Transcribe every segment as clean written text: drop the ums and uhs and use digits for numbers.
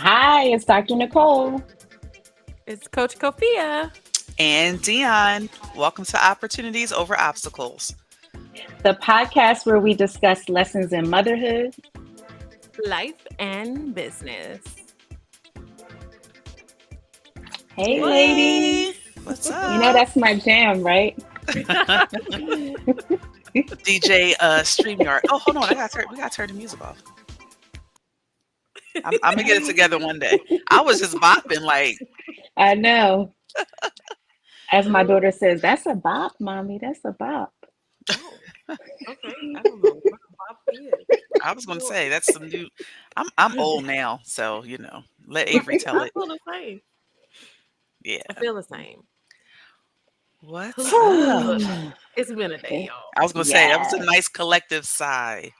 Hi, it's Dr. Nicole, It's Coach Kofia. And Dion. Welcome to Opportunities Over Obstacles. the podcast where we discuss lessons in motherhood. Life and business. Hey, ladies. Hey, what's You know, up? that's my jam, right? DJ StreamYard. Oh, hold on. We gotta turn the music off. I'm gonna get it together one day. I was just bopping like, I know. As my daughter says, that's a bop, mommy. That's a bop. Oh, okay. I don't know what a bop is. I was gonna Well, say that's some new. I'm old now, so let Avery tell I it. feel the same. I Yeah. feel the same. What's up? But it's been a day, Okay. y'all. I was gonna say that was a Yes. nice collective sigh.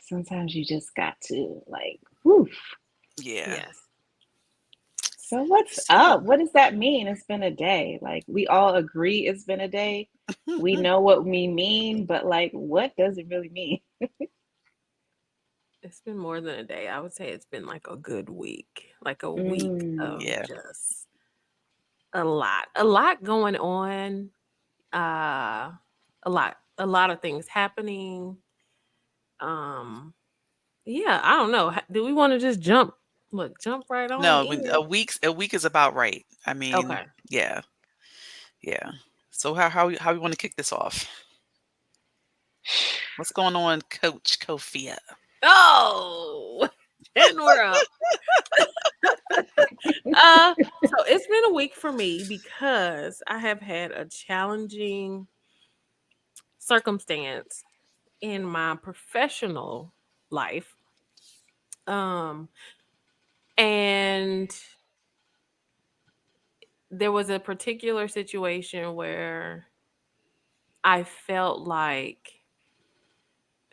Sometimes you just got to, like, whew. Yeah. Yes. So, what's So up? What does that mean? It's been a day. Like, we all agree it's been a day. We know what we mean, but, like, what does it really mean? It's been more than a day. I would say it's been like a good week. Like a week of Mm. yeah. just a lot. A lot going on. Uh a lot of things happening. Um Yeah, I don't know. Do we want to just jump right on No, in? a week is about right. I mean, Okay. yeah, yeah. So how we want to kick this off? What's going on, Coach Kofia? Oh, and we're up. So it's been a week for me because I have had a challenging circumstance in my professional life. Um, and there was a particular situation where I felt like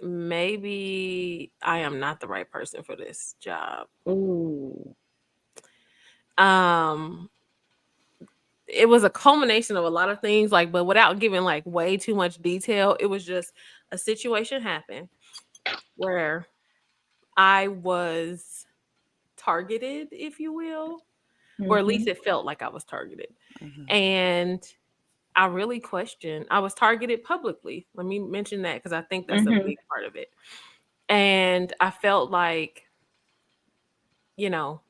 maybe I am not the right person for this job. Ooh. Um, it was a culmination of a lot of things, like, but without giving like way too much detail, it was just a situation happened where I was targeted, if you will, or at least Mm-hmm. it felt like I was targeted. Hmm. And I really questioned, I was targeted publicly. Let me mention that because I think that's a Mm-hmm. big part of it. And I felt like, you know,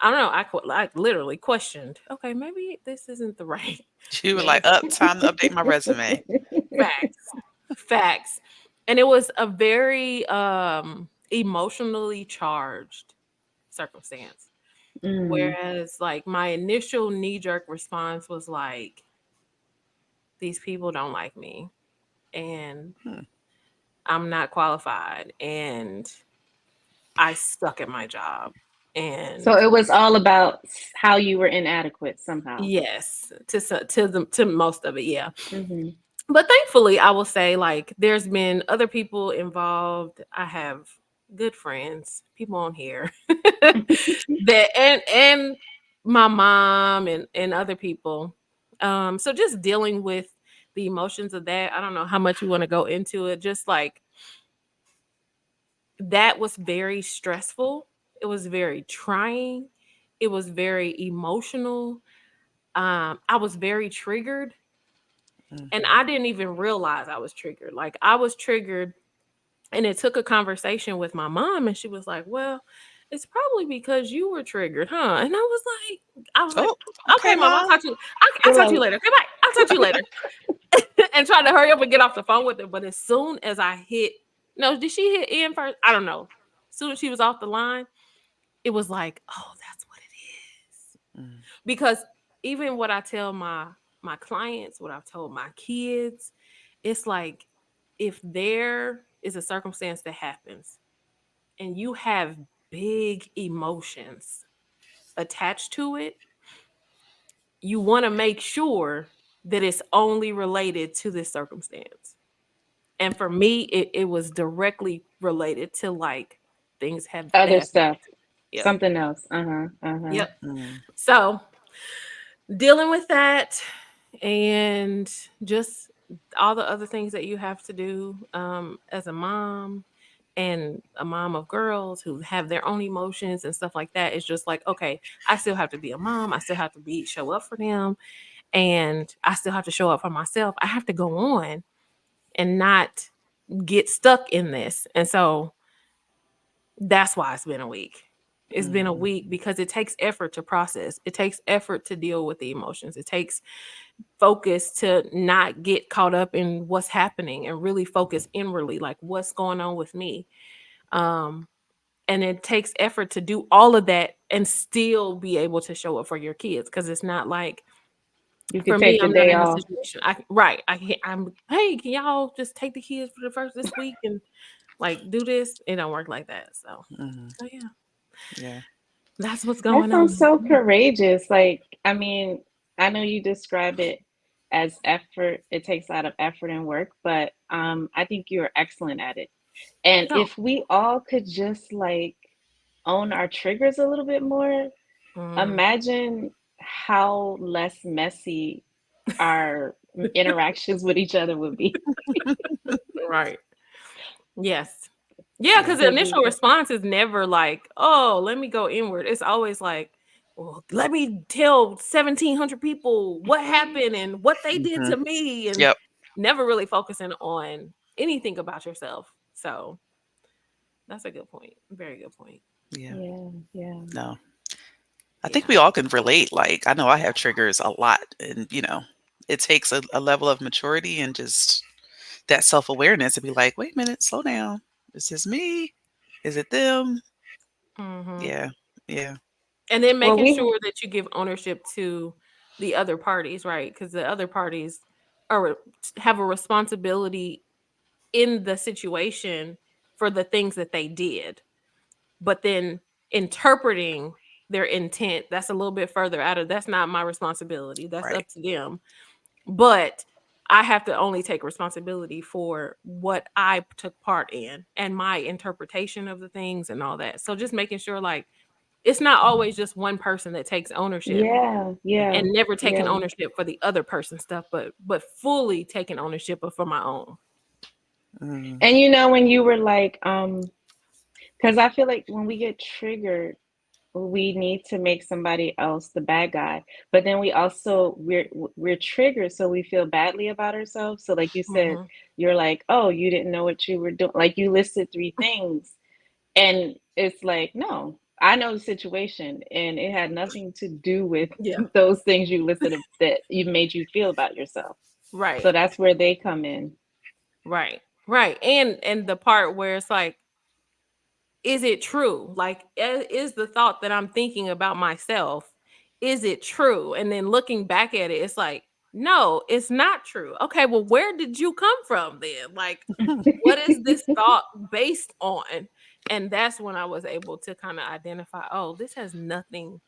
I don't know. I literally questioned. Okay, maybe this isn't the right You were like, thing. up, time to update my resume. Facts, facts, and it was a very emotionally charged circumstance. Mm. Whereas, like, my initial knee jerk response was like, "These people don't like me, and Hmm. I'm not qualified, and I suck at my job." So And it was all about how you were inadequate somehow. yes, to most of it, yeah. Mm-hmm. But thankfully, I will say, like, there's been other people involved. I have good friends, people on here that and my mom and other people. So just dealing with the emotions of that. I don't know how much you want to go into it. Just like that was very stressful. It was very trying. It was very emotional. I was very triggered, and Hmm. I didn't even realize I was triggered. Like, I was triggered, and it took a conversation with my mom, and she was like, "Well, it's probably because you were triggered, huh?" And I was like, Oh, "Okay, okay, mom, I'll mom. talk to you. I'll You're talk to you like, later. Okay, bye. I'll talk to you later." And tried to hurry up and get off the phone with her. But as soon as I hit, no, did she hit in first? I don't know. As soon as she was off the line, it was like, "Oh, that's what it is." Mm. Because even what I tell my clients, what I've told my kids, it's like, if there is a circumstance that happens and you have big emotions attached to it, you want to make sure that it's only related to this circumstance. And for me, it was directly related to, like, things have that other have stuff, yep. something else. Uh-huh. Uh-huh. Yep. Mm. So dealing with that, and just all the other things that you have to do as a mom, and a mom of girls who have their own emotions and stuff like that, it's just like, okay, I still have to be a mom. I still have to show up for them, and I still have to show up for myself. I have to go on and not get stuck in this. And so that's why it's been a week. It's been a week because it takes effort to process. It takes effort to deal with the emotions. It takes focus to not get caught up in what's happening and really focus inwardly, like what's going on with me. Um, and it takes effort to do all of that and still be able to show up for your kids, because it's not like, You for could me, take the I'm not day in a off. situation. I'm hey, can y'all just take the kids for the first this week and like do this? It don't work like that. So, Mhm. so yeah, Yeah. that's what's That going sounds on. so courageous. Like, I mean, I know you describe it as effort. It takes a lot of effort and work, but I think you're excellent at it. And No. if we all could just like own our triggers a little bit more, Mm, imagine how less messy our interactions with each other would be. right. Yes. Yeah, because Yeah. the Because initial response is never like, oh, let me go inward. It's always like, well, let me tell 1,700 people what happened and what they did Mhm. to me, and Yep. never really focusing on anything about yourself. So that's a good point. Very good point. Yeah. yeah, yeah. No. I think Yeah. we all can relate. Like, I know I have triggers a lot, and it takes a level of maturity and just that self-awareness to be like, wait a minute, slow down. Is this me? Is it them? Hmm. Yeah. Yeah. And then Well, making we sure that you give ownership to the other parties, right? Because the other parties are have a responsibility in the situation for the things that they did, but then interpreting their intent, that's a little bit further out of, that's not my responsibility, that's Right. up to them. But I have to only take responsibility for what I took part in and my interpretation of the things and all that. So just making sure, like, it's not always just one person that takes ownership, yeah, yeah, and never taking yeah. ownership for the other person's stuff, but fully taking ownership of for my own. Mm. And you know, when you were like, because I feel like when we get triggered, we need to make somebody else the bad guy. But then we're triggered, so we feel badly about ourselves. So like you said, Mhm. you're like, oh, you didn't know what you were doing. Like you listed three things, and it's like, no, I know the situation, and it had nothing to do with Yeah. those things you listed that you made you feel about yourself. So Right. that's where they come in. Right. Right. And the part where it's like, is it true? Like, is the thought that I'm thinking about myself, is it true? And then looking back at it, it's like, no, it's not true. Okay, well, where did you come from then? Like, what is this thought based on? And that's when I was able to kind of identify, oh, this has nothing.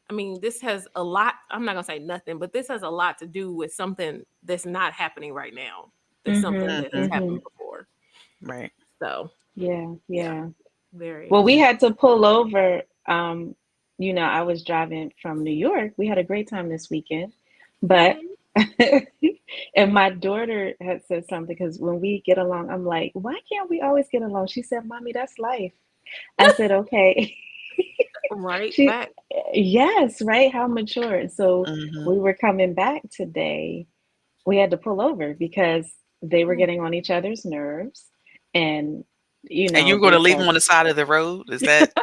I mean, this has a lot. I'm not gonna say nothing, but this has a lot to do with something that's not happening right now. There's something Mm-hmm. that has Mhm. Mm-hmm. happened before. Right. So Yeah, yeah, yeah. very. Well, we had to pull over. I was driving from New York. We had a great time this weekend, but Yay. and my daughter had said something because when we get along, I'm like, why can't we always get along? She said, Mommy, that's life. I said, okay. Right She, back. yes, right? How mature. So Mhm. we were coming back today. We had to pull over because they were Mm. getting on each other's nerves, and And you're they gonna leave said. them on the side of the road? Is that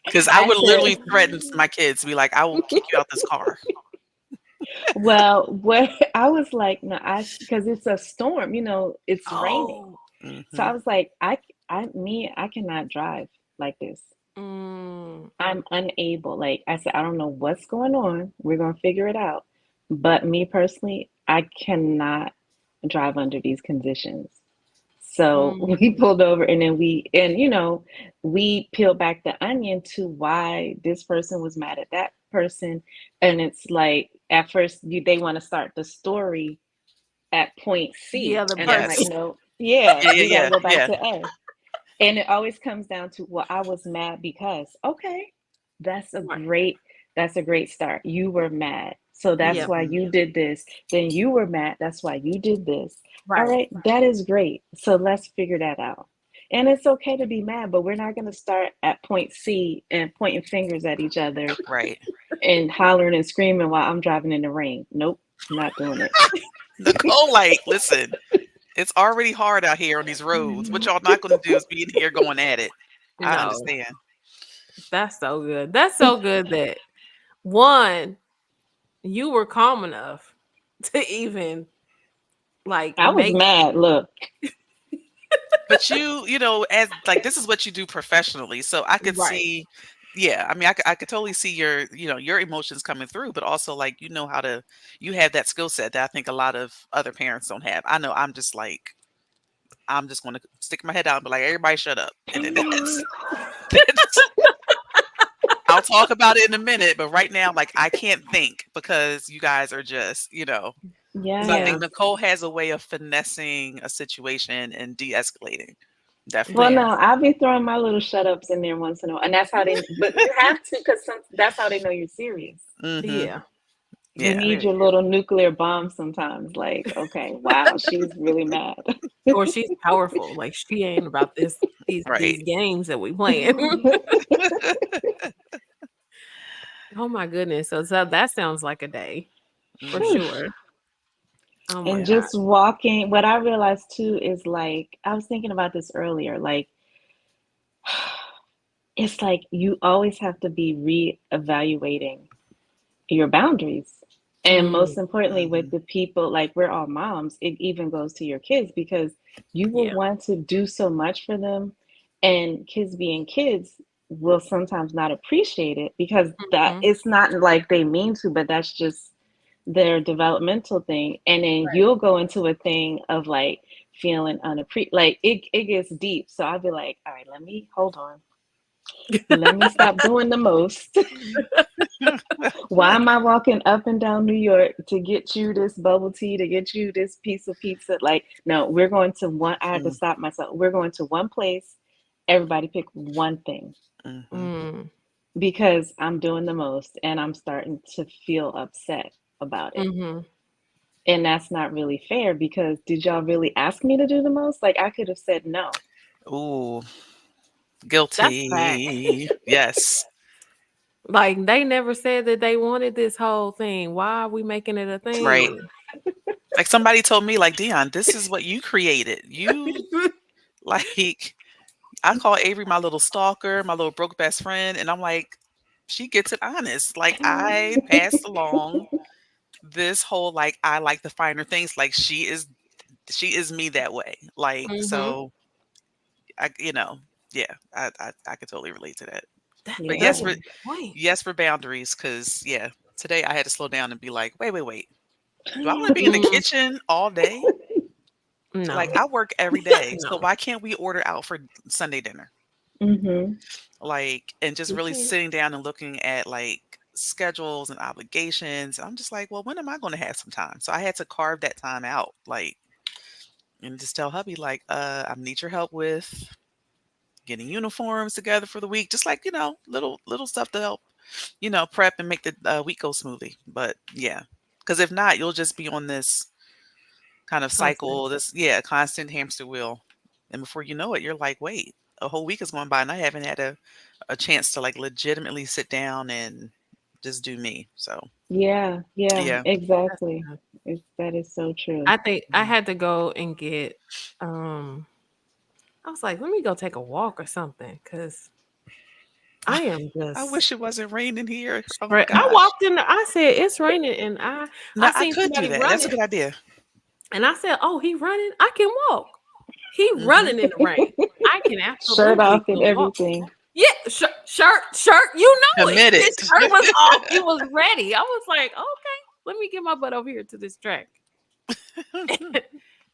because I I would said, literally threaten my kids to be like, "I will kick you out this car." well, what I was like, no, because it's a storm, it's raining. Oh. So I Mhm. was like, I cannot drive like this. Mm. I'm unable. Like I said, I don't know what's going on. We're gonna figure it out. But me personally, I cannot drive under these conditions. So we Mm. pulled over and then we peeled back the onion to why this person was mad at that person. And it's like at first they want to start the story at point The C. other And I'm Yes. like, person. no, yeah, Yeah, yeah, we gotta yeah, go back yeah. to A. And it always comes down to, well, I was mad because, okay, that's a Right. great, that's a great start. You were mad. So that's Yep. why Mhm. you did this. Then you were mad. That's why you did this. All Right. right, that is great. So let's figure that out. And it's okay to be mad, but we're not going to start at point C and pointing fingers at each other Right. and hollering and screaming while I'm driving in the rain. Nope, not doing it. Nicole, like, listen, it's already hard out here on these roads. What y'all not gonna do is be in here going at it. I No, understand. that's so good. That's so good that one, you were calm enough to even like I was make mad. Look, But you know, as like this is what you do professionally. So I could right. see, yeah, I mean, I could totally see your, you know, your emotions coming through, but also like you know how to, you have that skill set that I think a lot of other parents don't have. I know I'm just like, I'm just gonna stick my head out and be like, everybody shut up. And then that's I'll talk about it in a minute, but right now, like I can't think because you guys are just, you know. So I think Yeah. yes. Nicole has a way of finessing a situation and de-escalating. Well, Definitely. no, Yes. I'll be throwing my little shut ups in there once in a while, and that's how they. But you have to, because that's how they know you're serious. Hmm. Yeah. You Yeah. need Very your true. little nuclear bomb sometimes. Like, okay, wow, she's really mad. Or she's powerful. Like she ain't about these Right. games that we playing. Oh my goodness. So that sounds like a day for Hmm. sure. Oh my And Yeah. god. just walking, what I realized too is like, I was thinking about this earlier, like, it's like you always have to be re-evaluating your boundaries. And Mm, most importantly, with Hmm. the people, like we're all moms, it even goes to your kids because you will yeah. want to do so much for them. And kids being kids will sometimes not appreciate it because that Mhm. it's not like they mean to, but that's just their developmental thing. And then you'll go into a thing of like feeling unappreciated. Like it gets deep. So I'll be like, all right, let me hold on. Let me stop doing the most. Why am I walking up and down New York to get you this bubble tea, to get you this piece of pizza? Like, no, we're going to one. I had to stop myself. We're going to one place. Everybody pick one thing Hmm. Mm, because I'm doing the most and I'm starting to feel upset about it. mhm. And that's not really fair because did y'all really ask me to do the most? Like, I could have said no. Ooh, That's fact. guilty. Yes. Like they never said that they wanted this whole thing. Why are we making it a Right. thing? Like somebody told me, like, Dion, this is what you created. You like I call Avery my little stalker, my little broke best friend, and I'm like, she gets it honest. Like I passed along this whole like I like the finer things. Like she is me that way. Like Mhm. so I you know, yeah, I could totally relate to that. That's But such Yeah. a good point. yes for boundaries because yeah, today I had to slow down and be like, wait. Do I want to be in the Mm, kitchen all day? Like no. I work every day. So No. why can't we order out for Sunday dinner? Mm-hmm. Like and just We really can't. sitting down and looking at like schedules and obligations. I'm just like, well, when am I going to have some time? So I had to carve that time out, like, and just tell hubby, like, I need your help with getting uniforms together for the week. Just like, you know, little stuff to help, you know, prep and make the week go smoothly. But yeah. Because if not, you'll just be on this kind of Constant. cycle, this yeah, constant hamster wheel. And before you know it, you're like, wait, a whole week is going by and I haven't had a chance to like legitimately sit down and just do me. So Yeah. Yeah. yeah. That's Exactly. good. That is so true. I think I had to go and get I was like, let me go take a walk or something because I am I just wish it wasn't raining here. Oh right. I gosh. walked in. I said it's raining, and I No, I seen could do somebody that. That's a running, good idea. and I said, "Oh, he running. I can walk. He Hmm. running in the rain. I can Shirt absolutely off and go walk." everything. Yeah, shirt. You know it. Committed. His shirt was off. He was ready. I was like, okay, let me get my butt over here to this track.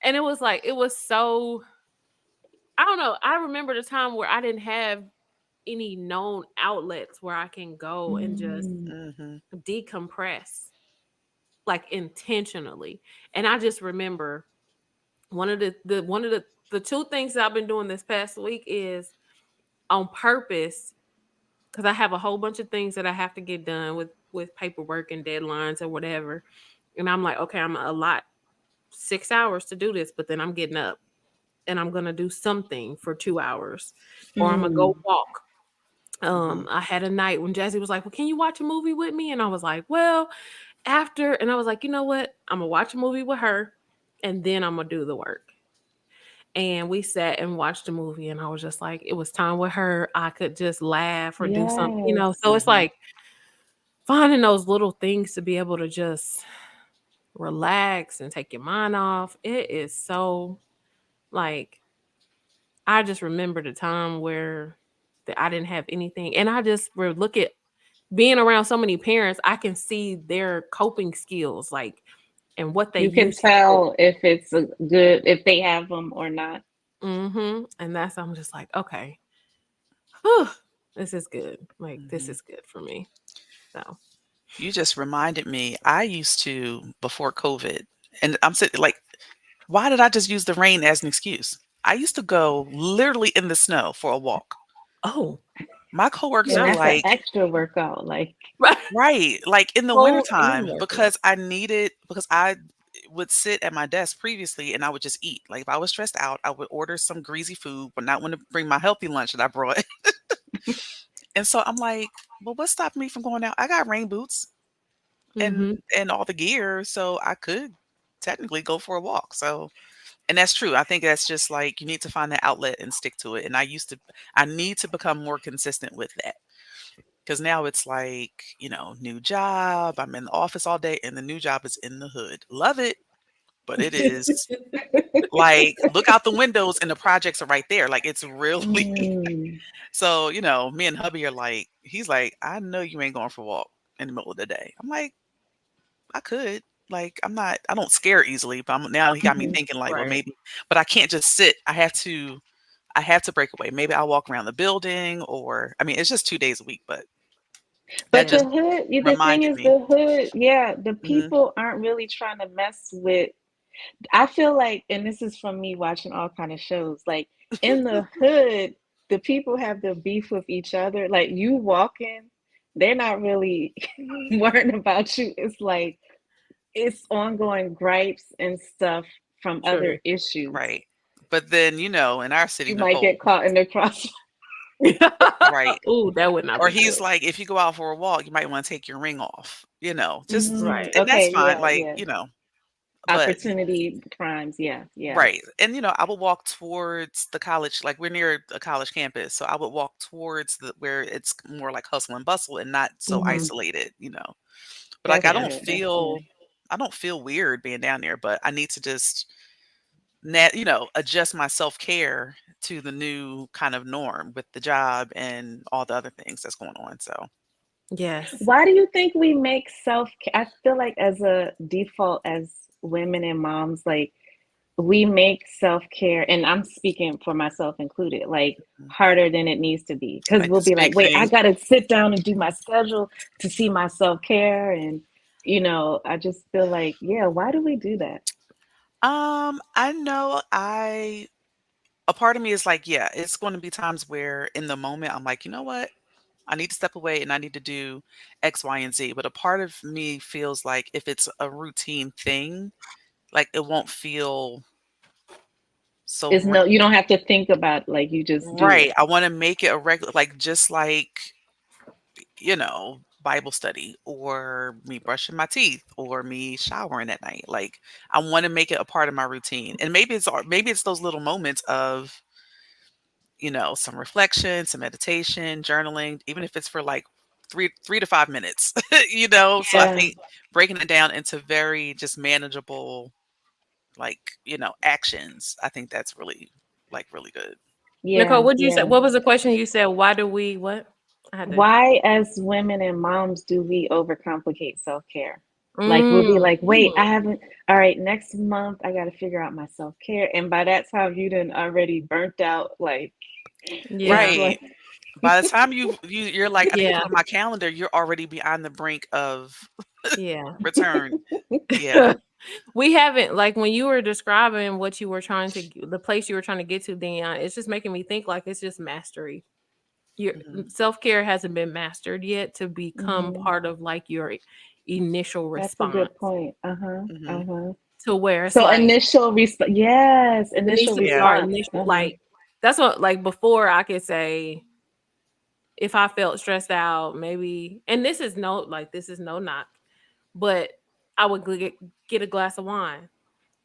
And it was like it was so. I don't know. I remember the time where I didn't have any known outlets where I can go and just Mm. Hmm. decompress like intentionally. And I just remember one of the two things that I've been doing this past week is on purpose because I have a whole bunch of things that I have to get done with paperwork and deadlines or whatever. And I'm like, okay, I'm gonna allot 6 hours to do this, but then I'm getting up and I'm gonna do something for 2 hours, or I'm gonna go Mm. walk. Mhm. I had a night when Jazzy was like, "Well, can you watch a movie with me?" And I was like, "Well, after," and I was like, "You know what? I'm gonna watch a movie with her, and then I'm gonna do the work." And we sat and watched a movie, and I was just like, it was time with her. I could just laugh or do something, you know. Yes. So it's Mhm. like finding those little things to be able to just relax and take your mind off. It is so like I just remember the time where that I didn't have anything, and I just look at being around so many parents. I can see their coping skills, like and what they You can use to cope. tell if it's a good, if they have them or not. And that's I'm just like, okay, whew, this is good. Like this Mhm. is good for me. So You just reminded me, I used to, before COVID, and I'm sitting like, why did I just use the rain as an excuse? I used to go literally in the snow for a walk. oh My coworkers And were yeah, that's an like, extra workout. Like, right. right, like in the Whole and wintertime, workout. because I would sit at my desk previously and I would just eat. Like if I was stressed out, I would order some greasy food, but not want to bring my healthy lunch that I brought. And so I'm like, well, what's stopping me from going out? I got rain boots Mm-hmm. and all the gear, so I could technically go for a walk. So, and that's true. I think that's just like you need to find that outlet and stick to it. And I need to become more consistent with that. Because now it's like, new job. I'm in the office all day, and the new job is in the hood. Love it, but it is like look out the windows, and the projects are right there. Like it's really mm. so. Me and hubby are like, he's like, I know you ain't going for a walk in the middle of the day. I'm like, I could. Like, I don't scare easily, but now he got me Mhm. thinking like, well, Right. maybe, but I can't just sit. I have to break away. Maybe I'll walk around the building, or I mean, it's just 2 days a week, but that But Yeah. just the hood, the thing reminded is, me. the hood, yeah, the Mhm. people aren't really trying to mess with. I feel like, and this is from me watching all kind of shows, like in the hood, the people have the beef with each other. Like you walking, they're not really worrying about you. It's like it's ongoing gripes and stuff from other True. issues. Right. But then, in our city, You might Nicole, get caught in the cross. right? Ooh, that would not Or be he's good. like, if you go out for a walk, you might want to take your ring off, just, Mm, Right. and that's okay, fine. yeah, Like, yeah. but Opportunity crimes, yeah, yeah. right. And, I would walk towards the college, like we're near a college campus. So I would walk towards where it's more like hustle and bustle and not so Hmm. isolated. But like, That's Yeah. good. That's good. I don't feel weird being down there, but I need to just adjust my self-care to the new kind of norm with the job and all the other things that's going on. So, Yes. Why do you think we make self I feel like as a default as women and moms, like we make self-care, and I'm speaking for myself included, like mm, harder than it needs to be. Because like we'll this be like, big wait, I thing. gotta sit down and do my schedule to see my self-care. And I just feel like, yeah, why do we do that? I know a part of me is like, yeah, it's going to be times where in the moment I'm like, you know what? I need to step away and I need to do X, Y, and Z. But a part of me feels like if it's a routine thing, like it won't feel so It's no, you don't have to think about, like, you just do right. it. I want to make it a regular, like just like Bible study or me brushing my teeth or me showering at night. Like I want to make it a part of my routine. And maybe it's those little moments of, some reflection, some meditation, journaling, even if it's for like 3 to 5 minutes, So I Yeah, think breaking it down into very just manageable, like, actions, I think that's really like really good. Nicole, yeah, what did you say? yeah. What was the question you said? Why do we what? I had to Why, as women and moms, do we overcomplicate self-care? Like, we'll be mm, like, wait, I haven't, all right, next month I got to figure out my self-care. And by that time, you done already burnt out. Like, it's yeah. Right. like, By the time you're like, I need to Yeah. put on my calendar, you're already beyond the brink of Yeah. return. Yeah. We haven't like when you were describing what you were trying to the place you were trying to get to, Dion, it's just making me think like it's just mastery. Your Mhm. self-care hasn't been mastered yet to become mhm. part of like your initial That's a good response. point. Uh-huh. Mhm. Uh-huh. to where it's So like initial response, yes, it needs initial to Yeah. start response. initial, like that's what, like before I could say if I felt stressed out, maybe, and this is no, like this is no knock, but I would get a glass of wine.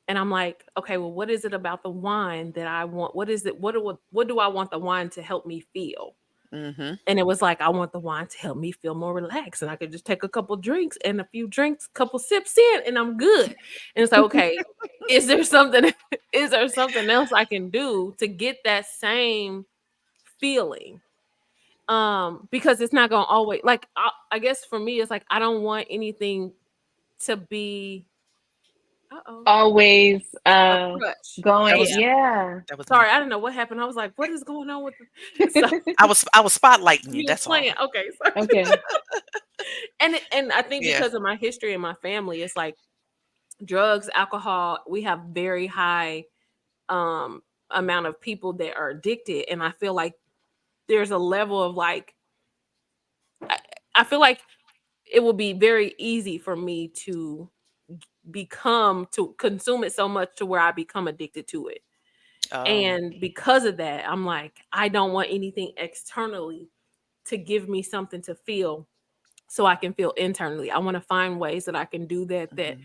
And I'm like, okay, well, what is it about the wine that I want? What is it? What do I want the wine to help me feel? Mm-hmm. And it was like, I want the wine to help me feel more relaxed. And I could just take a couple drinks and a few drinks, couple sips in, and I'm good. And it's like, okay, is there something, is there something else I can do to get that same feeling? Because it's not gonna always, like, I guess for me, it's like I don't want anything to be Always a crutch. That going, was Yeah. yeah. that was me. Sorry, I don't know what happened. I was like, what is going on with the so I was spotlighting you. you was That's all. playing. Okay, sorry. Okay. And I think Yeah. because of my history and my family, it's like drugs, alcohol, we have very high amount of people that are addicted. And I feel like there's a level of like I, I feel like it will be very easy for me to consume it so much to where I become addicted to it. Oh. And because of that, I'm like, I don't want anything externally to give me something to feel so I can feel internally. I want to find ways that I can do that Mhm.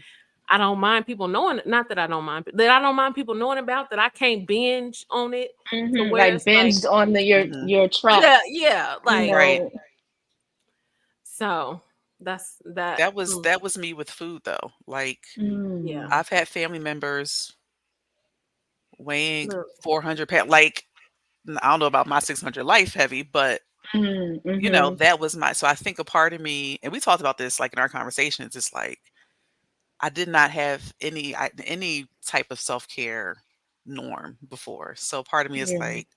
I don't mind people knowing, not that I don't mind, that I don't mind people knowing about, that I can't binge on it to where Like it's like, binged on Mhm. your yeah, tracks, yeah, you like, Right. know. so that's that. That was me with food though. Like Yeah. Mm. I've had family members weighing Look, 400 pounds. Like I don't know about my 600 life heavy, but you know, Mm-hmm. that was my, so I think a part of me, and we talked about this like in our conversations, it's like I did not have any type of self-care norm before. So part of me is Yeah. like,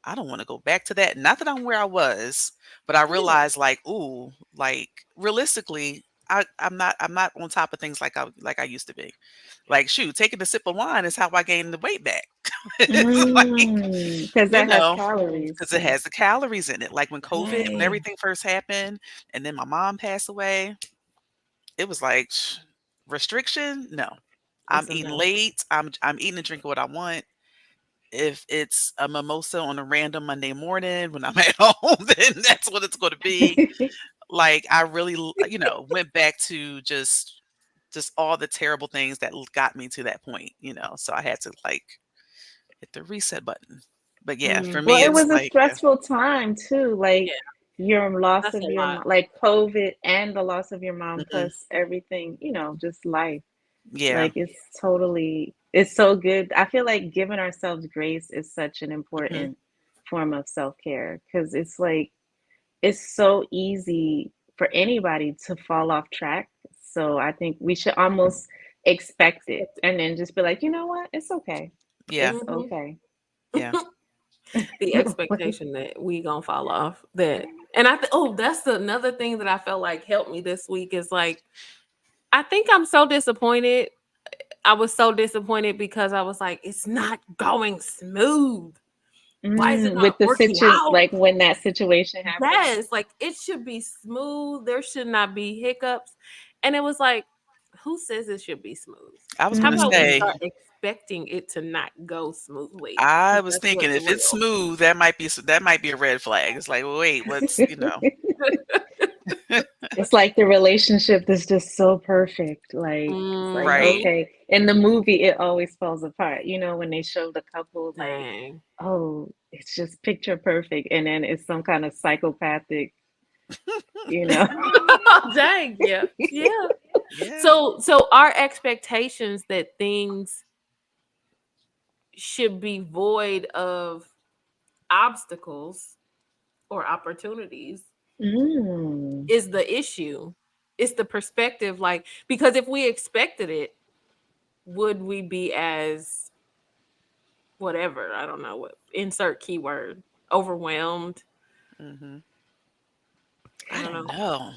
I don't want to go back to that. Not that I'm where I was, but I yeah. realized like, ooh, like realistically, I'm not on top of things like I used to be. Like shoot, taking a sip of wine is how I gained the weight back. It's like, Because you that has know, calories because it too. has the calories in it. Like when COVID, when Right. everything first happened, and then my mom passed away, it was like restriction. No, I'm It's eating enough. late. I'm eating and drinking what I want. If it's a mimosa on a random Monday morning when I'm at home, then that's what it's going to be. Like I really, you know, went back to just all the terrible things that got me to that point. You know, so I had to like hit the reset button. But yeah, for Mm, Well, me, it it's was a like yeah. stressful time too, yeah, like your loss that's of a your lot. like COVID and the loss of your mom Mhm. plus everything, just life. Yeah. Like it's so good. I feel like giving ourselves grace is such an Mhm. important form of self-care because it's like it's so easy for anybody to fall off track. So I think we should almost expect it and then just be like, you know what? It's okay. Yeah. It's Mhm. okay. Yeah. The expectation that we gonna fall off, that, and that's another thing that I felt like helped me this week is like, I think I'm so disappointed. I was so disappointed because I was like, it's not going smooth. Why is it With not the working out? like when that situation happened. Yes, like it should be smooth. There should not be hiccups. And it was like, who says it should be smooth? I was How gonna about we Mm. say, start expecting it to not go smoothly? I Because was that's thinking what's if it's real. smooth, that might be a red flag. It's like, well, wait, what's you know? It's like the relationship is just so perfect. Like it's like, Hmm. Right. okay. In the movie, it always falls apart. When they show the couple like, Dang. oh, it's just picture perfect, and then it's some kind of psychopathic, you know. Dang, yeah. Yeah. Yeah. So our expectations that things should be void of obstacles or opportunities Mm. is the issue. It's the perspective, like, because if we expected it, would we be as whatever, I don't know, what insert keyword, overwhelmed? Hmm. I I don't don't know. know.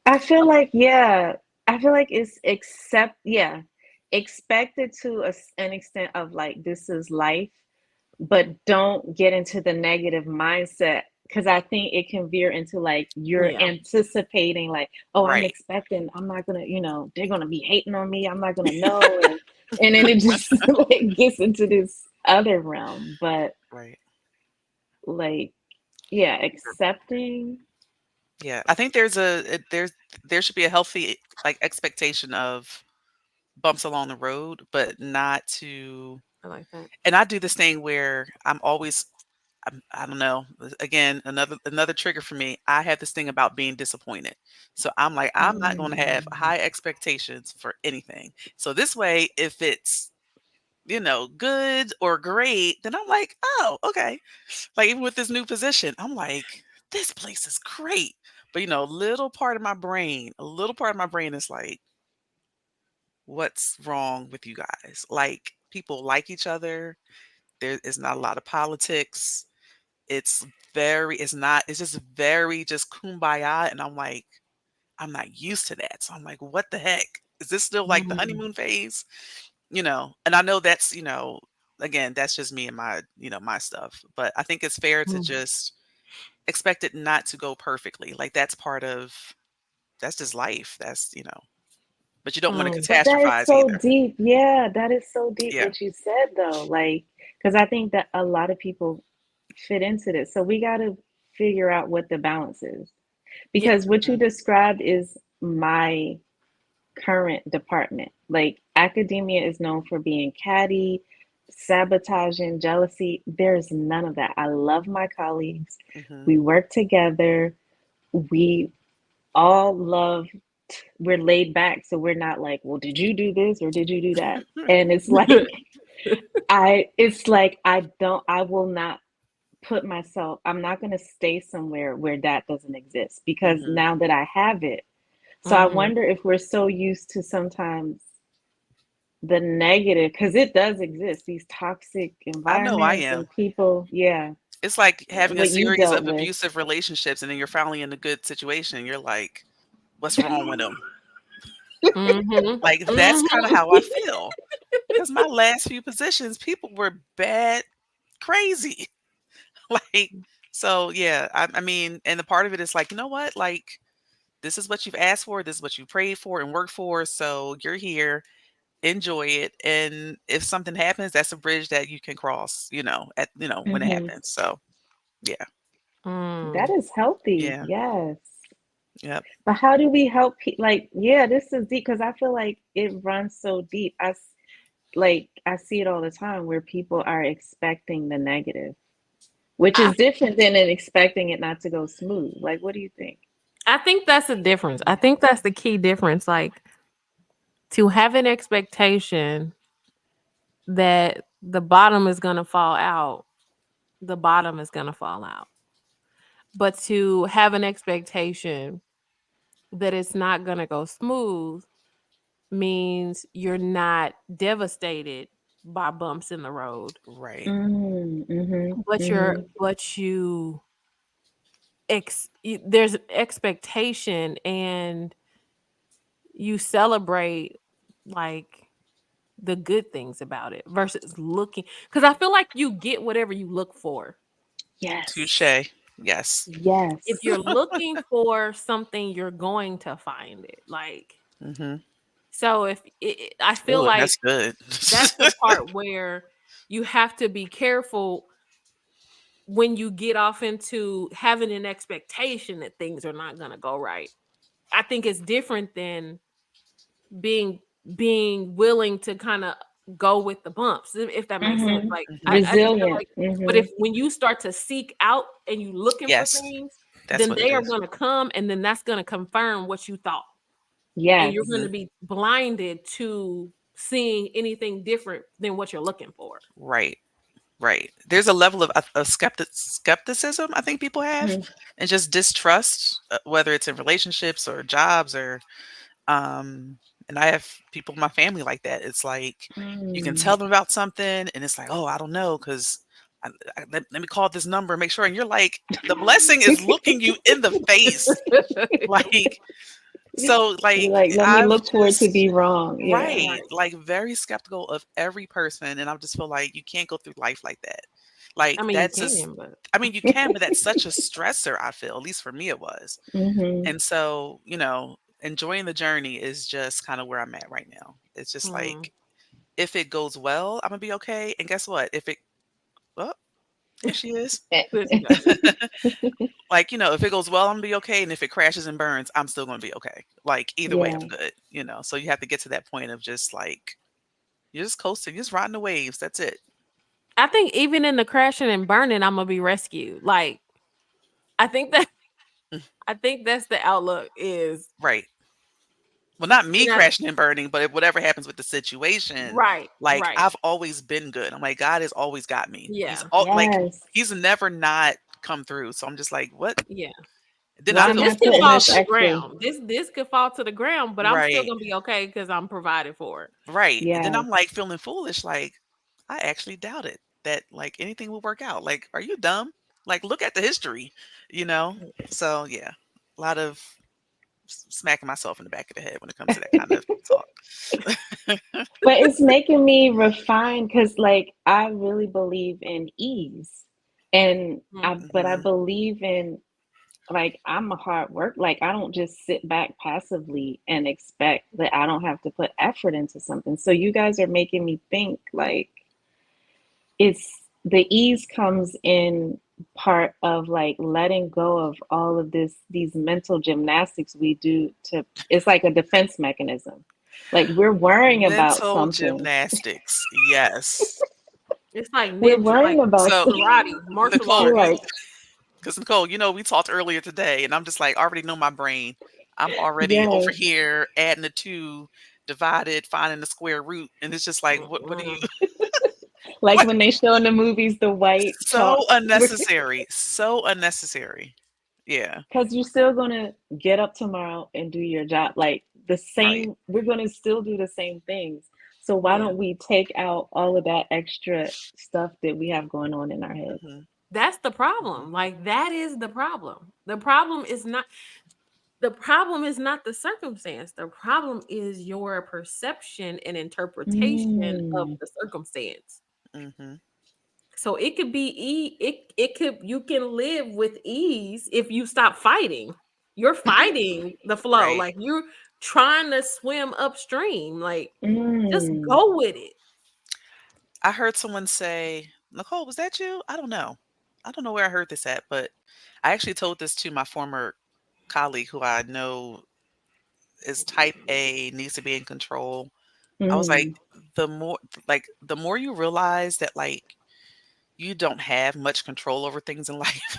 I feel like, yeah, I feel like it's yeah, expected to an extent of like this is life, but don't get into the negative mindset because I think it can veer into like you're Yeah. anticipating like, oh, I'm Right. expecting I'm not gonna, they're gonna be hating on me. I'm not gonna know, and and then it just like gets into this other realm. But Right. like, yeah, accepting. Yeah. I think there should be a healthy like expectation of bumps along the road, but not to. I like that. And I do this thing where I'm always I don't know. Again, another trigger for me. I have this thing about being disappointed. So I'm like, I'm not going to have Mm, high expectations for anything. So this way, if it's good or great, then I'm like, oh, okay. Like even with this new position, I'm like, this place is great. But a little part of my brain is like, what's wrong with you guys? Like people like each other. There is not a lot of politics. It's it's just very just kumbaya. And I'm like, I'm not used to that. So I'm like, what the heck? Is this still like the Mhm. honeymoon phase? And I know that's, again, that's just me and my stuff. But I think it's fair to Mhm. just expect it not to go perfectly. Like that's just life. But you don't want to Mm. but that is catastrophize so either. deep. Yeah, that is so deep Yeah. what you said though. Like, because I think that a lot of people fit into this. So we got to figure out what the balance is. Yeah. Because what you Mhm. described is my current department. Like academia is known for being catty, sabotaging, jealousy. There's none of that. I love my colleagues. Mhm. We work together. We all love, we're laid back. So we're not like, well, did you do this or did you do that? And it's like, it's like, I will not put myself, I'm not going to stay somewhere where that doesn't exist because Mhm. now that I have it. So I Mhm. wonder if we're so used to sometimes the negative, because it does exist, these toxic I know I environments am. and people, yeah, It's like having a what you series dealt of with. abusive relationships and then you're finally in a good situation. You're like, what's wrong with them? Mhm. Like that's kind of Mhm. how I feel. Because my last few positions, people were bad, crazy. Like, so yeah, I mean, and the part of it is like, you know what? Like, this is what you've asked for, this is what you prayed for and worked for. So you're here, enjoy it. And if something happens, that's a bridge that you can cross, when it Hmm. happens. So yeah. That Mm. is healthy, Yeah. yes. Yep. But how do we help like, yeah, this is deep because I feel like it runs so deep. Like I see it all the time where people are expecting the negative, which I is different than in expecting it not to go smooth. Like, what do you think? I think that's the difference. I think that's the key difference. Like to have an expectation that the bottom is gonna fall out, the bottom is gonna fall out. But to have an expectation that it's not gonna go smooth means you're not devastated by bumps in the road, Right. Mm, mm-hmm, but mm-hmm, there's expectation and you celebrate like the good things about it versus looking because I feel like you get whatever you look for. yes, Touche. Yes. If yes. you're looking for something, you're going to find it. Like Mhm. so, I feel Oh, like that's good. that's the part where you have to be careful when you get off into having an expectation that things are not going to go right. I think it's different than being being willing to kind of go with the bumps, if that makes sense. Mm-hmm. Like Mhm. I just feel Resilient. like, but Mm-hmm. if when you start to seek out and you looking for Yes, things, that's then what it they are is. going to come, and then that's going to confirm what you thought, and you're going Yes. to Mhm. be blinded to seeing anything different than what you're looking for. Right. Right. There's a level of skepticism I think people have, Mhm. and just distrust, whether it's in relationships or jobs or um and I have people in my family like that. It's like you can Mm. tell them about something and it's like, "Oh, I don't know cuz let me call this number and make sure." And you're like, the blessing is looking you in the face. Like so You're like like, let me I've look for it to just be wrong. Yeah. right, Right. like very skeptical of every person, and I just feel like you can't go through life like that. Like I mean, you that's just can, but I mean, you can, but that's such a stressor, I feel, at least for me it was. Mm-hmm. And so, enjoying the journey is just kind of where I'm at right now. It's just mm, like if it goes well, I'm gonna be okay. And guess what? If it, well, there she is. There she goes. Like, if it goes well, I'm gonna be okay. And if it crashes and burns, I'm still gonna be okay. Like either way, I'm Yeah. good. So you have to get to that point of just like you're just coasting, you're just riding the waves. That's it. I think even in the crashing and burning, I'm gonna be rescued. Like, I think that Mm. I think that's the outlook is Right. Well, not me and crashing and burning, but if whatever happens with the situation, right, like right. I've always been good. I'm like, God has always got me. He's Yeah, all like Yes. he's never not come through. So I'm just like, what? yeah. Then I Why So feel this not can putting fall this to the foolish. extra? ground. This could fall to the ground, but I'm still Right. gonna be okay because I'm provided for it. Right. And then Yes. I'm like feeling foolish, like I actually doubted that like anything would work out. Like, are you dumb? Like, look at the history, you know? So yeah, a lot of smacking myself in the back of the head when it comes to that kind of talk. But it's making me refine because, like, I really believe in ease, and but I Mhm. believe in, like, I'm a hard work. Like, I don't just sit back passively and expect that I don't have to put effort into something. So you guys are making me think, like, it's the ease comes in part of like letting go of all of these mental gymnastics we do to, it's like a defense mechanism. Like we're worrying about Mental something. gymnastics. Yes. It's like We're ninja, like worrying about So, karate, martial Nicole, you're arts. like, because Nicole, we talked earlier today, and I'm just like, I already know my brain. I'm already over yes. here adding the two, divided, finding the square root, and it's just like, what do you? Mm-mm. Like What? when they show in the movies the white So chalk, unnecessary. So unnecessary. Yeah. because you're still gonna get up tomorrow and do your job. Like the Right. same, we're gonna still do the same things. So why Yeah. don't we take out all of that extra stuff that we have going on in our heads? Hmm. That's the Hmm. problem. Like that is the problem. The problem is not the circumstance. The problem is your perception and interpretation of Mm. the circumstance. Hmm. So it could be it could you can live with ease if you stop fighting. You're fighting the flow. Right. Like you're trying to swim upstream. Like just Mm. go with it. I heard someone say, Nicole, was that you? I don't know. I don't know where I heard this at, but I actually told this to my former colleague who I know is type A, needs to be in control. I was like, Mm. the more you realize that like you don't have much control over things in life,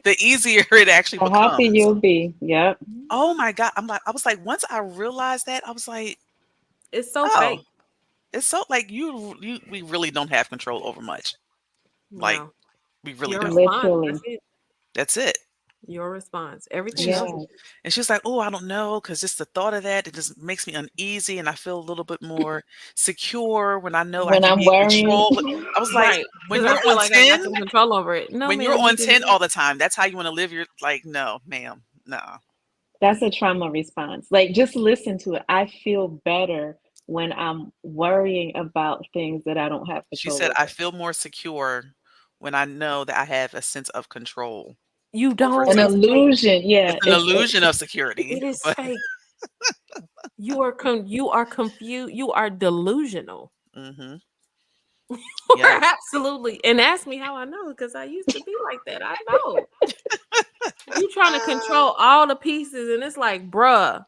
the easier it actually How happy becomes. you'll be. Yep. Oh my God. I was like, once I realized that, I was like, It's so oh, fake. it's so like we really don't have control over much. Like No. we really Your don't. response. That's Literally. it. That's it. Your response. And Everything she's else is Yes. and she's like, "Oh, I don't know, because just the thought of that, it just makes me uneasy, and I feel a little bit more secure when I know I When can I'm be in worrying. control." I was like, right. "When Because I you're feel on like I got 10, some control over it. No, when you're ma'am, you on do 10 not. all the time, that's how you want to live your like, no, ma'am, no." That's a trauma response. Like just listen to it. I feel better when I'm worrying about things that I don't have She control said, "I over. feel more secure when I know that I have a sense of control You over don't. An It's something." fake. illusion. It's Yeah. an illusion of security, It is but fake. You are confused. You are delusional. mhm. You Yep. are absolutely. And ask me how I know because I used to be like that. I know. You trying to control all the pieces, and it's like, bruh,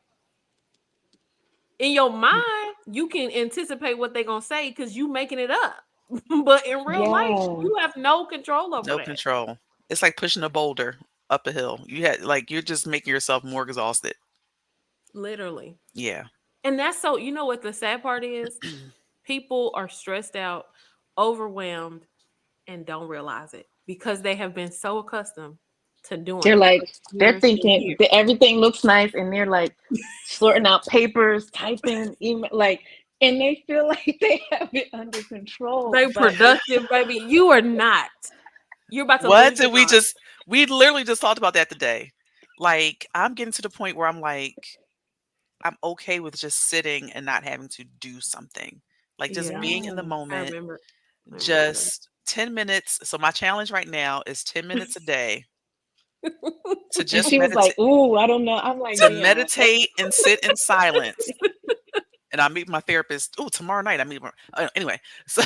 in your mind, you can anticipate what they're gonna say because you making it up. But in real life, Yeah. you have no control over No that. control. It's like pushing a boulder up a hill. You're just making yourself more exhausted. Literally. Yeah. And that's so, you know what the sad part is? People are stressed out, overwhelmed, and don't realize it because they have been so accustomed to They're doing it for like, they're years and thinking years. that everything looks nice and they're like sorting out papers, typing email, like, and they feel like they have it under control. They But it's productive, baby. You are not. You're about to What lose did your we mind. just we literally just talked about that today. Like, I'm getting to the point where I'm like, I'm okay with just sitting and not having to do something. Like just Yeah, being in the yeah. I moment, remember. I remember just 10 minutes. So my challenge right now is 10 minutes a day to And just she was like, meditate "Ooh, I don't know." I'm like, to that. "Yeah, meditate and sit in silence and I meet my therapist. Oh, tomorrow night I meet. Anyway, so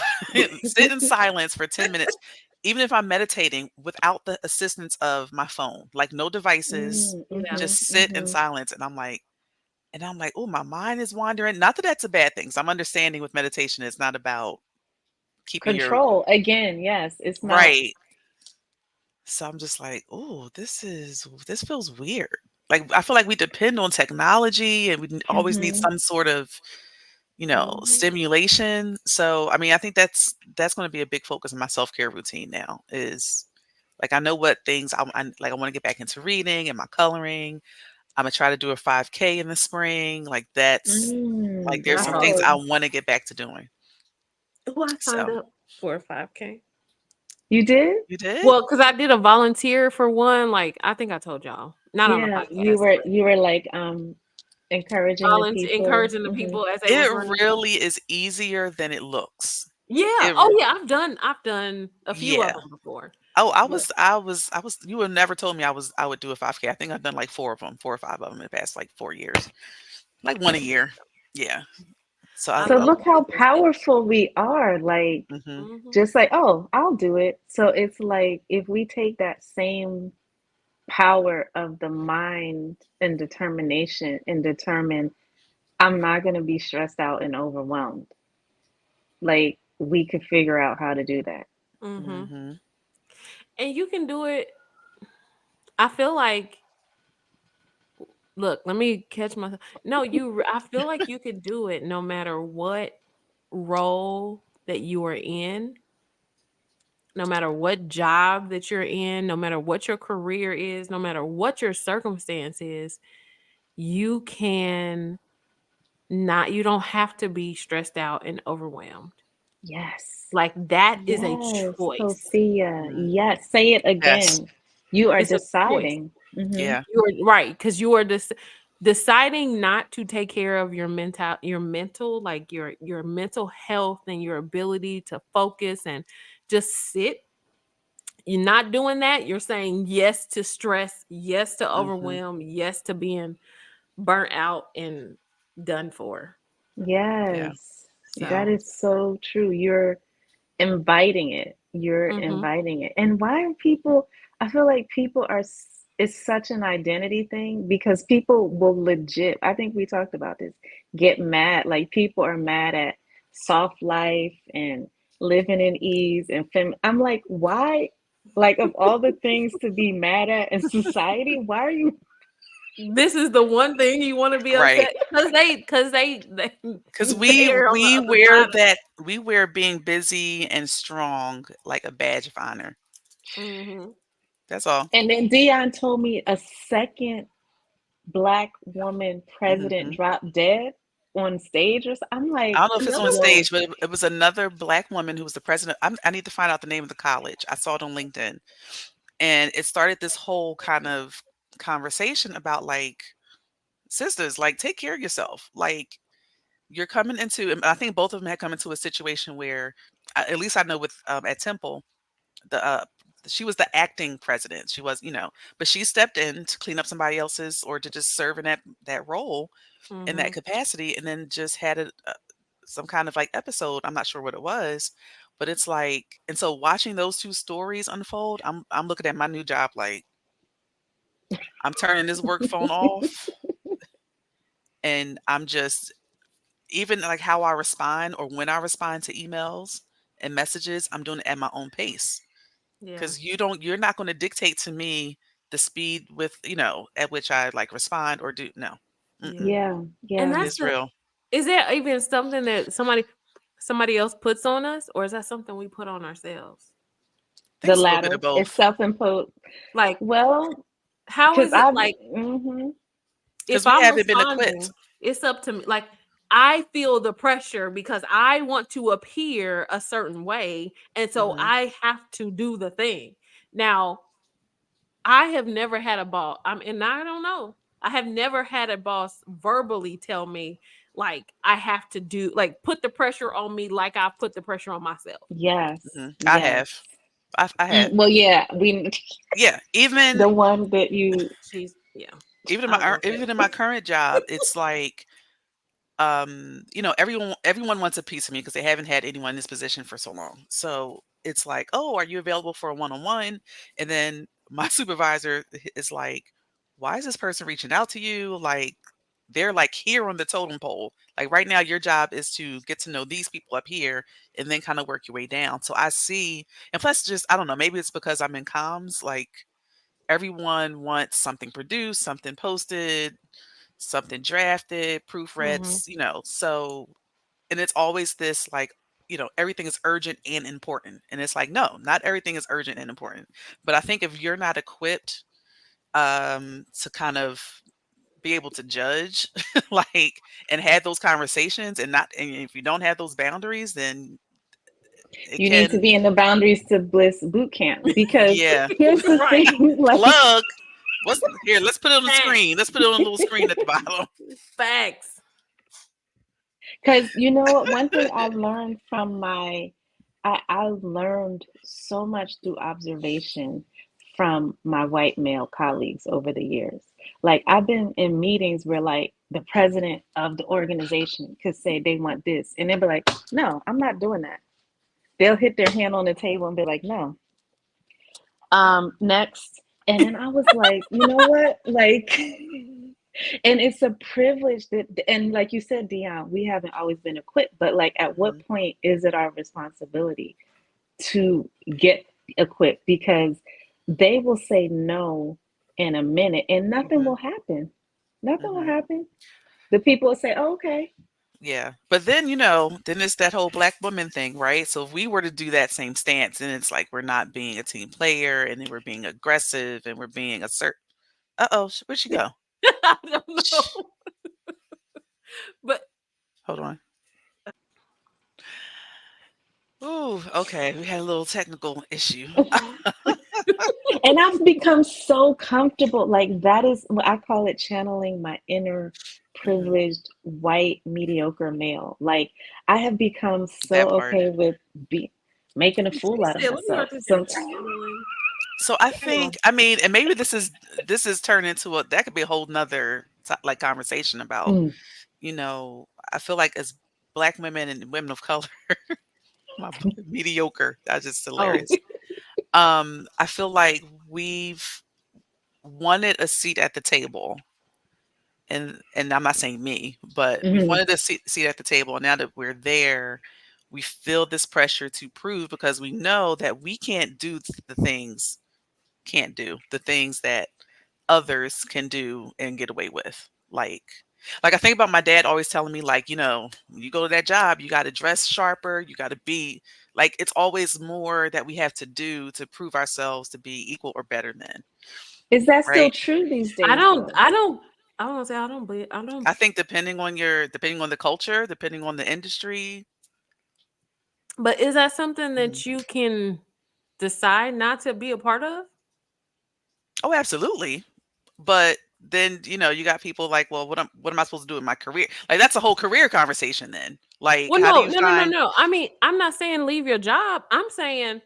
sit in silence for 10 minutes, even if I'm meditating without the assistance of my phone, like no devices, Yeah. just sit in silence. And I'm like, oh, my mind is wandering. Not that that's a bad thing. So I'm understanding with meditation, it's not about keeping your Control again, yes. It's not right. So I'm just like, oh, this feels weird. Like I feel like we depend on technology and we always need mhm. some sort of, Mhm. stimulation. So I mean, I think that's going to be a big focus of my self-care routine now is like I know what things I like I want to get back into reading and my coloring. I'm gonna try to do a 5K in the spring. Like that's like there's I some saw things Yes. I want to get back to doing. I signed So up for a 5K. You did? you did? Well, because I did a volunteer for one. Like I think I told y'all, not on a Yeah, podcast, but you were like encouraging the volunteer people. encouraging the Mhm. people as they was It running. really is easier than it looks. Yeah. It Oh yeah, I've done a few of yeah. them before. Oh, But I was you would never told me I would do a 5K. I think I've done like 4 of them, 4 or 5 of them in the past like 4 years. Like 1 a year. Yeah. So I So love look the how people that. powerful we are. Like mhm. Mhm. just like, oh, I'll do it. So it's like if we take that same power of the mind and determination and determine I'm not going to be stressed out and overwhelmed. Like we could figure out how to do that. Mhm. Mhm. And you can do it. I feel like. Look, let me catch myself. No, I feel like you could do it no matter what role that you are in, no matter what job that you're in, no matter what your career is, no matter what your circumstance is, you can not, you don't have to be stressed out and overwhelmed. Yes. Like that is a Yes, choice. Sophia. Mm. Yes, say it Yes. again. You are It's a choice. deciding. Hmm. Yeah. You're right, because you are deciding not to take care of your mental, like your mental health and your ability to focus and just sit. You're not doing that. You're saying yes to stress, yes to Mhm. overwhelm, yes to being burnt out and done for. Yeah. Yes, Yeah. that So, is so true. You're inviting it. You're mhm, inviting it. And why are people, I feel like people are, it's such an identity thing because people will legit, I think we talked about this, get mad. Like people are mad at soft life and living in ease and I'm like, why? Like of all the things to be mad at in society, why are you? this is the one thing you want to be Right. upset because they Cuz they are on the we other wear side of that we wear being busy and strong like a badge of honor. it. Mhm. That's all. And then Dion told me a second black woman president Mhm. dropped dead on stage or something. I'm I like, don't know if it's on Another one. whoa, stage, but it was another black woman who was the president. I need to find out the name of the college. I saw it on LinkedIn. And it started this whole kind of conversation about like, sisters, like, take care of yourself. Like, you're coming into, and I think both of them had come into a situation where, at least I know with at Temple, the she was the acting president. She was, but she stepped in to clean up somebody else's or to just serve in that role in that Mhm. capacity, and then just had some kind of like episode. I'm not sure what it was, but it's like, and so watching those two stories unfold, I'm looking at my new job like I'm turning this work phone off, and I'm just even like how I respond or when I respond to emails and messages, I'm doing it at my own pace Yeah. because you're not going to dictate to me the speed with at which I like respond or do no. Yeah. Mm-mm. yeah, And yeah. that's It's the real. is that even something that somebody else puts on us, or is that something we put on ourselves? I think The it's a little bit of latter is both self-imposed. Like, Well, how because is it I've, like hmm if because we I'm haven't been equipped. responding, it's up to me. Like I feel the pressure because I want to appear a certain way, and so Hmm. I have to do the thing. Now, I have never had a boss. And I don't know. I have never had a boss verbally tell me like I have to do like put the pressure on me like I put the pressure on myself. yes, Hmm. I yes. have. I have. Well, yeah, we Yeah. Even the one that you, She's yeah. even in I was my gonna say even in my current job, it's like everyone wants a piece of me because they haven't had anyone in this position for so long. So it's like, oh, are you available for a one-on-one? And then my supervisor is like, why is this person reaching out to you? Like, they're like here on the totem pole. Like right now, your job is to get to know these people up here and then kind of work your way down. So I see, and plus just, I don't know, maybe it's because I'm in comms, like everyone wants something produced, something posted, something drafted, Mhm. proofreads, so and it's always this like, everything is urgent and important. And it's like, no, not everything is urgent and important. But I think if you're not equipped to kind of be able to judge like and have those conversations and if you don't have those boundaries, then it You need to can be in the Boundaries to Bliss boot camp because yeah. here's the Right. thing, like, Plug. What's here? Let's put it on the Facts. screen. Let's put it on a little screen at the bottom. Facts. because you know what? One thing I learned from I learned so much through observation from my white male colleagues over the years. Like I've been in meetings where like the president of the organization could say they want this, and they'll be like, "No, I'm not doing that." They'll hit their hand on the table and be like, "No, next." And then I was like, you know what? Like, and it's a privilege that, and like you said, Dion, we haven't always been equipped, but like, at what Mhm, point is it our responsibility to get equipped? Because they will say no in a minute and nothing mhm, will happen. Nothing will mhm. happen. The people will say, oh, okay. Yeah. But then, then it's that whole black woman thing, right? So if we were to do that same stance, and it's like we're not being a team player and then we're being aggressive and we're being assert. Uh-oh, where'd she go? I don't know. Shh, But hold on. Ooh, okay. We had a little technical issue. And I've become so comfortable. Like that is what I call it, channeling my inner Mhm, privileged white mediocre male. Like I have become so that part. okay with be making a she fool out of said, let me myself. write this down. Sometimes Channeling. So I Channel. think, I mean, and maybe this is turned into that could be a whole nother like conversation about, mm, I feel like as black women and women of color, my mediocre, that's just Oh, hilarious. I feel like we've wanted a seat at the table, and I'm not saying me, but we've mhm. wanted a seat at the table, and now that we're there, we feel this pressure to prove because we know that we can't do the things that others can do and get away with. Like I think about my dad always telling me, like, when you go to that job, you got to dress sharper, you got to be like, it's always more that we have to do to prove ourselves to be equal or better than, Is that still right? true these I days don't. though? I don't. I don't say I don't believe. I don't. I think depending on the culture, depending on the industry. But is that something Mhm. that you can decide not to be a part of? Oh, absolutely. But then, you got people like, well, what am I supposed to do in my career? Like that's a whole career conversation then. Like, Well, how do no, you no, no, no, find no. I mean, I'm not saying leave your job. I'm saying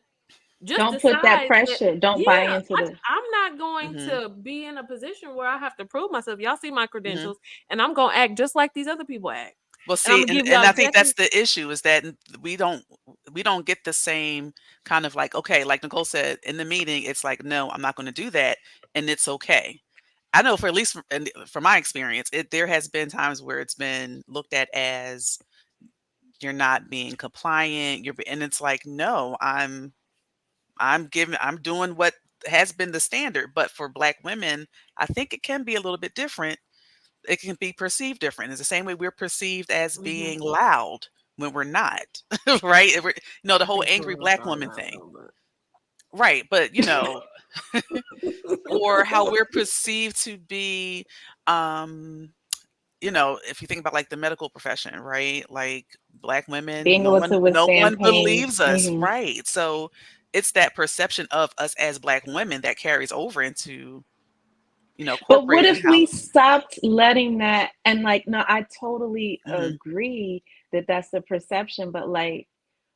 just Don't put that decide that, pressure. Don't buy yeah, into the I'm not going Mhm, to be in a position where I have to prove myself. Y'all see my mhm. credentials, and I'm gonna act just like these other people act. Well, And I'm see, gonna and give and y'all I think exactly. that's the issue is that we don't get the same kind of like, okay, like Nicole said in the meeting, it's like, no, I'm not going to do that, and it's okay. I know for at least from my experience, there has been times where it's been looked at as you're not being compliant, and it's like, no, I'm doing what has been the standard, but for Black women, I think it can be a little bit different. It can be perceived different. It's the same way we're perceived as Mhm. being loud when we're not, right? The I whole think some angry of us black are woman loud thing, though, but right? But or how we're perceived to be, um, if you think about like the medical profession, right? Like black women, being no able one, to no withstand one pain. believes us, Hmm. right? So it's that perception of us as black women that carries over into, But what corporate and if how. we stopped letting that? And like, no, I totally Mhm. agree that that's the perception. But like,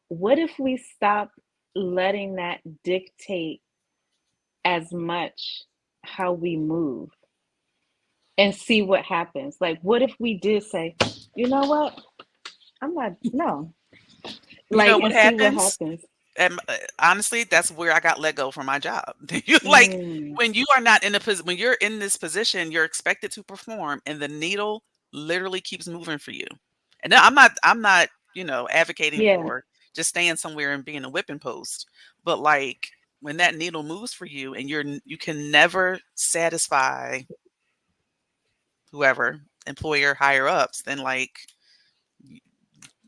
what if we stop letting that dictate as much how we move and see what happens? Like, what if we did say, you know what? I'm not, no. You know Like, what and see what happens? happens. And honestly, that's where I got let go from my job. You like Mm, when you are not in a position, when you're in this position, you're expected to perform, and the needle literally keeps moving for you. And now I'm not, advocating yeah. for just staying somewhere and being a whipping post. But like when that needle moves for you, and you can never satisfy whoever employer higher ups, then like y-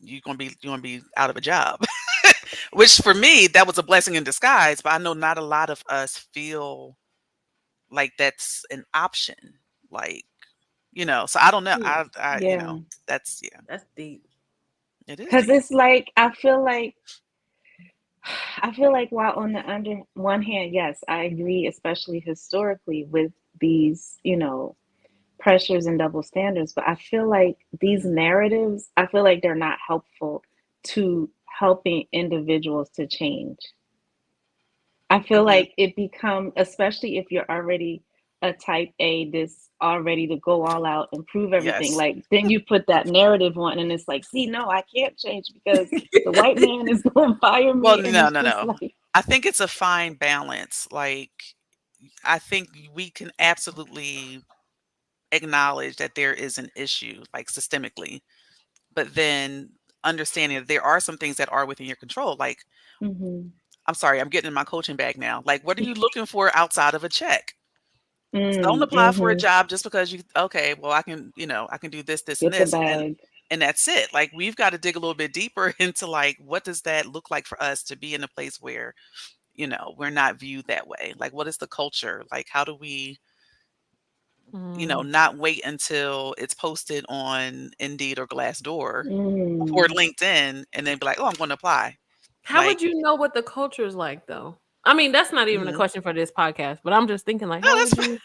you're gonna be out of a job. Which for me, that was a blessing in disguise, but I know not a lot of us feel like that's an option. Like, so I don't know. Hmm, Yeah. That's yeah, that's deep. it is Cause deep. it's like, I feel like while on the under one hand, yes, I agree, especially historically with these, pressures and double standards, but I feel like these Mhm. narratives, I feel like they're not helpful to helping individuals to change. I feel Mhm. like it become, especially if you're already a type A, this already to go all out and prove everything. Yes. Like then you put that narrative on and it's like, see, no, I can't change because the white man is gonna fire Well, me. And no, it's no, just no. like, I think it's a fine balance. Like, I think we can absolutely acknowledge that there is an issue, like systemically, but then understanding that there are some things that are within your control. Like, mm-hmm. I'm sorry, I'm getting in my coaching bag now. Like, what are you looking for outside of a check? Don't apply for a Mm-hmm. job just because okay, well, I can do this, this, and Get the this, and then bag. and that's it. Like we've got to dig a little bit deeper into like what does that look like for us to be in a place where, we're not viewed that way. Like what is the culture? Like how do we, Mm. not wait until it's posted on Indeed or Glassdoor or Mm. LinkedIn and then be like, "Oh, I'm going to apply." How Like, would you know what the culture is like, though? I mean, that's not even a mhm. question for this podcast, but I'm just thinking, like, No, how that's would fine. you?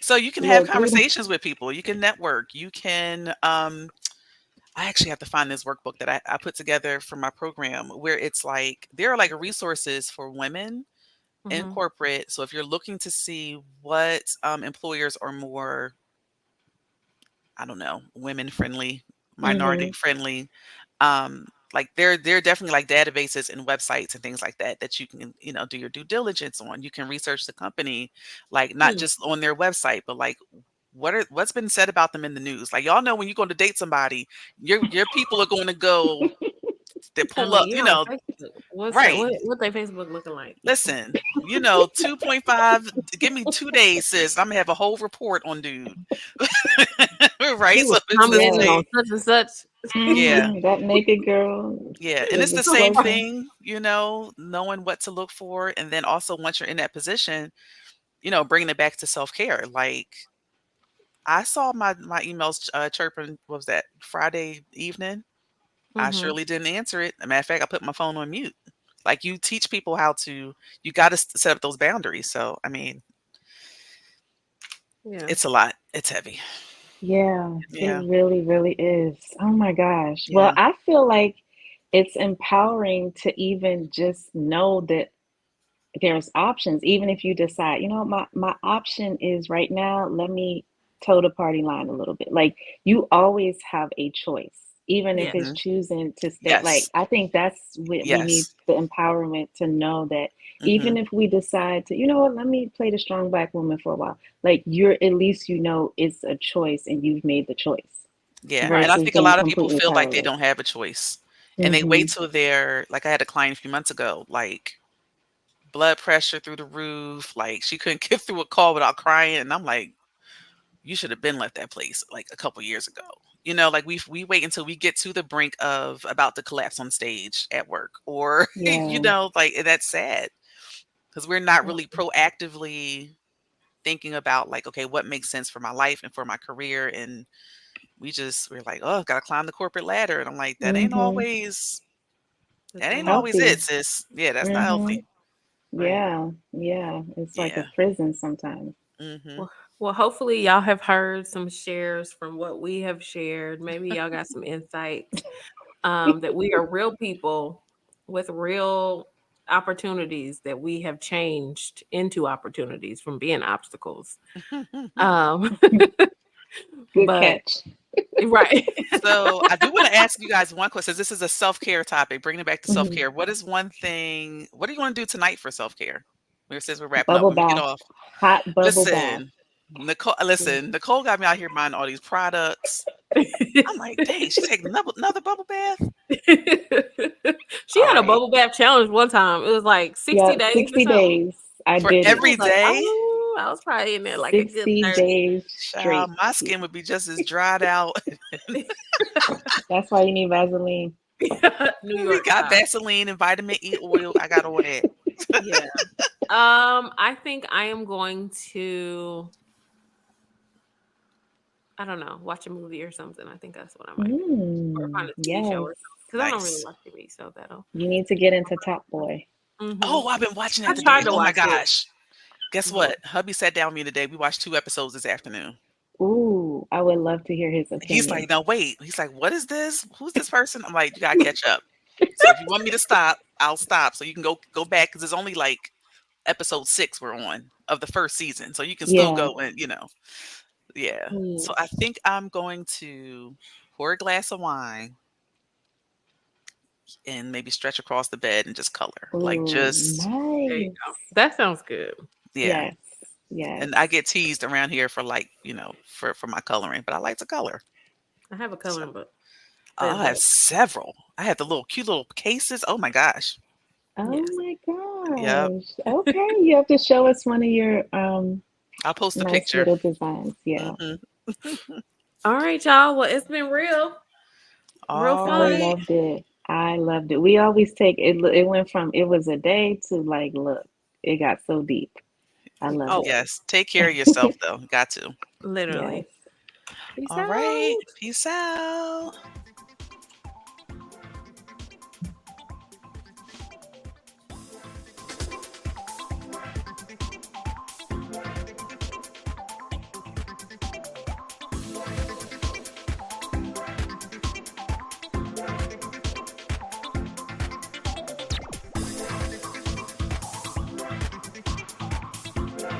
So you can have Look, we don't. conversations with people. You can network. You can I actually have to find this workbook that I put together for my program where it's like there are like resources for women in Mhm. corporate. So if you're looking to see what employers are more, I don't know, women friendly, minority Mm-hmm. friendly, like there are definitely like databases and websites and things like that that you can do your due diligence on. You can research the company, like not Hmm. just on their website, but like what's been said about them in the news. Like y'all know when you're going to date somebody, your people are going to go they I pull mean, up, you're on Facebook. What's that? right. What they Facebook looking like? Listen, 2.5, give me 2 days, sis. I'm gonna have a whole report on dude. He Right? So was it's the commenting Yes. on same. such and such. Yeah. Mm-hmm. That naked girl Yeah. And is it's a the same pleasure. thing, knowing what to look for. And then also once you're in that position, bringing it back to self-care. Like I saw my emails chirping, what was that, Friday evening? I Hmm. surely didn't answer it. As a matter of fact, I put my phone on mute. Like you teach people how to, you got to set up those boundaries. So, I mean, Yeah. it's a lot. It's heavy. Yeah, it Yeah. really, really is. Oh my gosh. Well, Yeah. I feel like it's empowering to even just know that there's options, even if you decide, my option is right now, let me toe the party line a little bit. Like you always have a choice, even if it's Yes. Mhm. choosing to stay. Like Yes. I think that's what we need Yes. the empowerment to know that even Mhm. if we decide to, let me play the strong black woman for a while, like you're at least it's a choice and you've made the choice Yeah. And I versus think a being lot of people completely feel like they powerless. don't have a choice. And they wait Mm-hmm. till they're like I had a client a few months ago, like blood pressure through the roof, like she couldn't get through a call without crying. And I'm like, you should have been left that place like a couple years ago. Like we wait until we get to the brink of about to collapse on stage at work or Yeah. like that's sad because we're not really Mhm. proactively thinking about like, okay, what makes sense for my life and for my career. And we're like, oh, gotta climb the corporate ladder. And I'm like, Mm-hmm. The that ain't thing. always it, Healthy. sis. Yeah, that's not Mm-hmm. healthy. Right. Yeah. Yeah. It's like a Yeah. prison sometimes. Hmm. Well, well, hopefully y'all have heard some shares from what we have shared. Maybe y'all got some insights that we are real people with real opportunities that we have changed into opportunities from being obstacles. Um, Good but catch. Right. So I do want to ask you guys one question. This is a self-care topic, bringing it back to Mhm. self-care. What is one thing, what do you want to do tonight for self-care? Since we're wrapping up, Bubble when we get bath, off. hot bubble bath. Nicole got me out here buying all these products. I'm like, dang, she taking another bubble bath. She All had a right. bubble bath challenge one time. It was like 60 Yep, days or 60 something. days. I For did it. I was every like, day, oh, I was probably in there like a good 60 30. days straight. child, my skin would be just as dried out. That's why you need Vaseline. New We York got style. Vaseline and vitamin E oil. I got all that. Yeah. I think I am going to, I don't know, watch a movie or something. I think that's what I might do. Or find a TV show Yes. or something. Because I don't really Nice. watch TV, so that'll. You need to get into Top Boy. Mhm. Oh, I've been watching I that tried today. to Oh my watch it, gosh. Guess but what? Hubby sat down with me today. We watched 2 episodes this afternoon. Ooh, I would love to hear his He's opinion. like, no, wait. He's like, what is this? Who's this person? I'm like, you gotta catch up. So if you want me to stop, I'll stop. So you can go back because it's only like episode 6 we're on of the first season. So you can still Yeah. go and yeah. Mm. So I think I'm going to pour a glass of wine and maybe stretch across the bed and just color. Like Ooh, just There you nice. go. That sounds good. yeah. Yes. Yes. And I get teased around here for like, for my coloring, but I like to color. I have a So coloring book. I have several. I have the cute little cases. Oh my gosh. Oh Yes. my Yep. gosh. Okay. You have to show us one of your I'll post a nice picture. little designs. Yeah. Mhm. All right, y'all. Well, it's been real All fun. I right. loved it. I loved it. We always take it. It went from it was a day to like, look, it got so deep. I love Oh, it. Yes. Take care of yourself though. Got to. literally. Yes. Peace All out. right. Peace out.